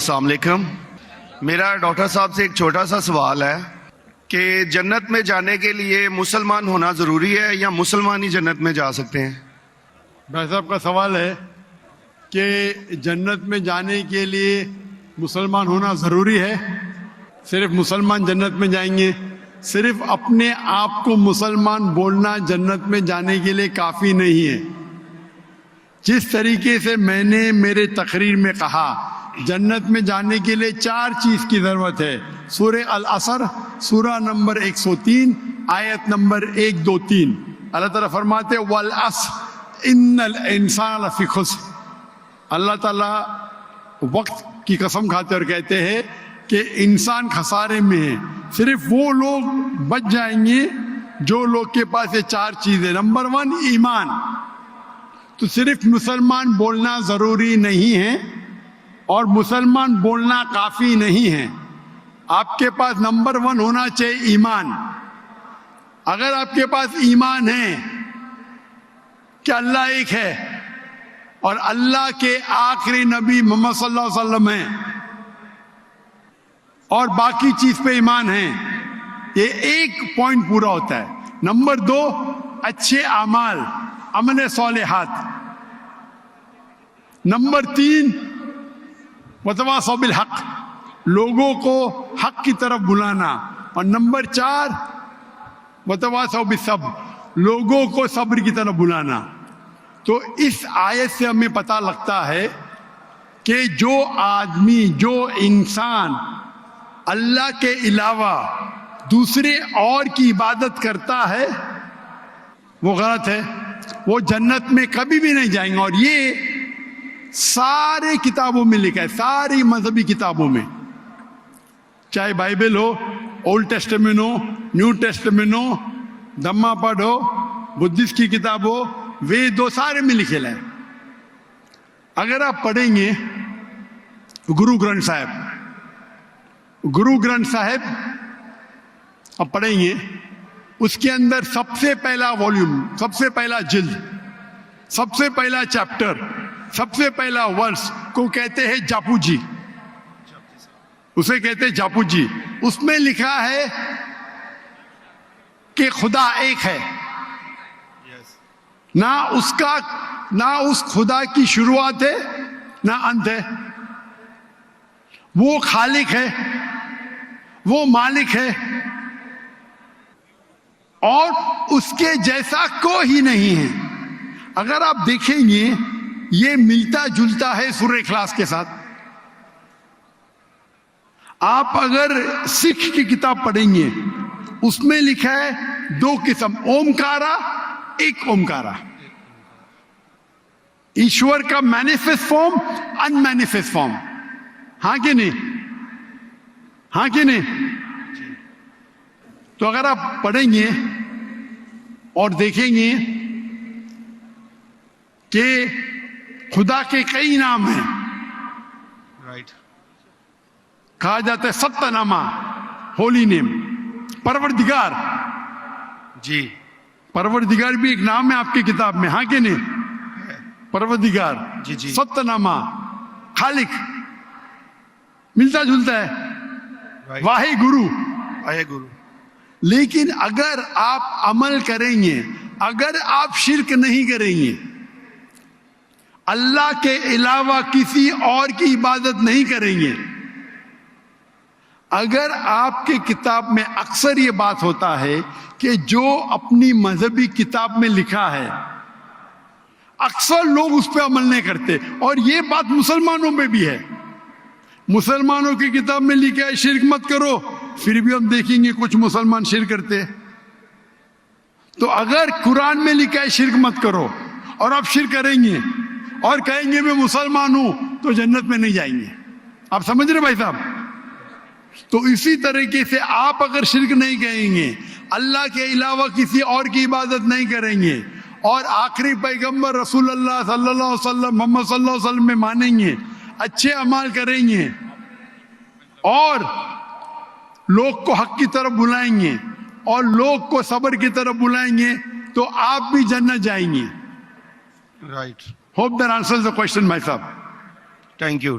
السلام علیکم. میرا ڈاکٹر صاحب سے ایک چھوٹا سا سوال ہے کہ جنت میں جانے کے لیے مسلمان ہونا ضروری ہے یا مسلمان ہی جنت میں جا سکتے ہیں؟ بھائی صاحب کا سوال ہے کہ جنت میں جانے کے لیے مسلمان ہونا ضروری ہے؟ صرف مسلمان جنت میں جائیں گے؟ صرف اپنے آپ کو مسلمان بولنا جنت میں جانے کے لیے کافی نہیں ہے. جس طریقے سے میں نے میرے تقریر میں کہا جنت میں جانے کے لیے 4 چیز کی ضرورت ہے. سورہ العصر سورہ نمبر 103 آیت نمبر 1 2 3 اللہ تعالیٰ فرماتے والعصر ان الانسان لفی خسر. اللہ تعالیٰ وقت کی قسم کھاتے اور کہتے ہیں کہ انسان خسارے میں ہے. صرف وہ لوگ بچ جائیں گے جو لوگ کے پاس یہ 4 چیزیں. نمبر 1 ایمان. تو صرف مسلمان بولنا ضروری نہیں ہے اور مسلمان بولنا کافی نہیں ہے. آپ کے پاس نمبر 1 ہونا چاہیے ایمان. اگر آپ کے پاس ایمان ہے کہ اللہ ایک ہے اور اللہ کے آخری نبی محمد صلی اللہ علیہ وسلم ہیں اور باقی چیز پہ ایمان ہے, یہ ایک پوائنٹ پورا ہوتا ہے. نمبر 2 اچھے اعمال, عمل صالحات. نمبر 3 وتواصوا بالحق, لوگوں کو حق کی طرف بلانا. اور نمبر 4 وتواصوا بالصبر, لوگوں کو صبر کی طرف بلانا. تو اس آیت سے ہمیں پتہ لگتا ہے کہ جو آدمی, جو انسان اللہ کے علاوہ دوسرے اور کی عبادت کرتا ہے وہ غلط ہے, وہ جنت میں کبھی بھی نہیں جائیں گے. اور یہ سارے کتابوں میں لکھا ہے, ساری مذہبی کتابوں میں, چاہے بائبل ہو, اولڈ ٹیسٹمنٹ ہو, نیو ٹیسٹمنٹ ہو, دھما پڑھ ہو, بدھسٹ کی کتاب ہو, وید ہو, سارے میں لکھے ہے. اگر آپ پڑھیں گے گرو گرنتھ صاحب آپ پڑھیں گے, اس کے اندر سب سے پہلا والیوم, سب سے پہلا جلد, سب سے پہلا چیپٹر, سب سے پہلا ورس کو کہتے ہیں جاپو جی, اسے کہتے ہیں جاپو جی. اس میں لکھا ہے کہ خدا ایک ہے, نہ اس خدا کی شروعات ہے نہ انت ہے. وہ خالق ہے, وہ مالک ہے اور اس کے جیسا کوئی ہی نہیں ہے. اگر آپ دیکھیں گے یہ ملتا جلتا ہے سورہ اخلاص کے ساتھ. آپ اگر سکھ کی کتاب پڑھیں گے اس میں لکھا ہے 2 قسم, اومکارا, ایک اومکارا. ایشور کا مینیفیسٹ فارم, ان مینیفیسٹ فارم. ہاں کہ نہیں, ہاں کہ نہیں؟ تو اگر آپ پڑھیں گے اور دیکھیں گے کہ خدا کے کئی نام ہیں, رائٹ, کہا جاتا ہے ستہ نامہ, ہولی نیم. پروردگار, جی, پروردگار بھی ایک نام ہے آپ کی کتاب میں, ہاں کہ نہیں؟ پروردگار, جی جی. ستہ نامہ, خالق, ملتا جلتا ہے. واہے گرو, آئے گرو. لیکن اگر آپ عمل کریں گے, اگر آپ شرک نہیں کریں گے, اللہ کے علاوہ کسی اور کی عبادت نہیں کریں گے, اگر آپ کے کتاب میں اکثر یہ بات ہوتا ہے کہ جو اپنی مذہبی کتاب میں لکھا ہے اکثر لوگ اس پہ عمل نہیں کرتے, اور یہ بات مسلمانوں میں بھی ہے. مسلمانوں کی کتاب میں لکھا ہے شرک مت کرو, پھر بھی ہم دیکھیں گے کچھ مسلمان شرک کرتے. تو اگر قرآن میں لکھا ہے شرک مت کرو اور آپ شرک کریں گے اور کہیں گے میں مسلمان ہوں تو جنت میں نہیں جائیں گے. آپ سمجھ رہے بھائی صاحب؟ تو اسی طریقے سے آپ اگر شرک نہیں کہیں گے, اللہ کے علاوہ کسی اور کی عبادت نہیں کریں گے اور آخری پیغمبر رسول اللہ صلی اللہ علیہ وسلم محمد صلی اللہ علیہ وسلم میں مانیں گے, اچھے اعمال کریں گے اور لوگ کو حق کی طرف بلائیں گے اور لوگ کو صبر کی طرف بلائیں گے تو آپ بھی جنت جائیں گے. Right. Hope that answers the question, my sir. Thank you.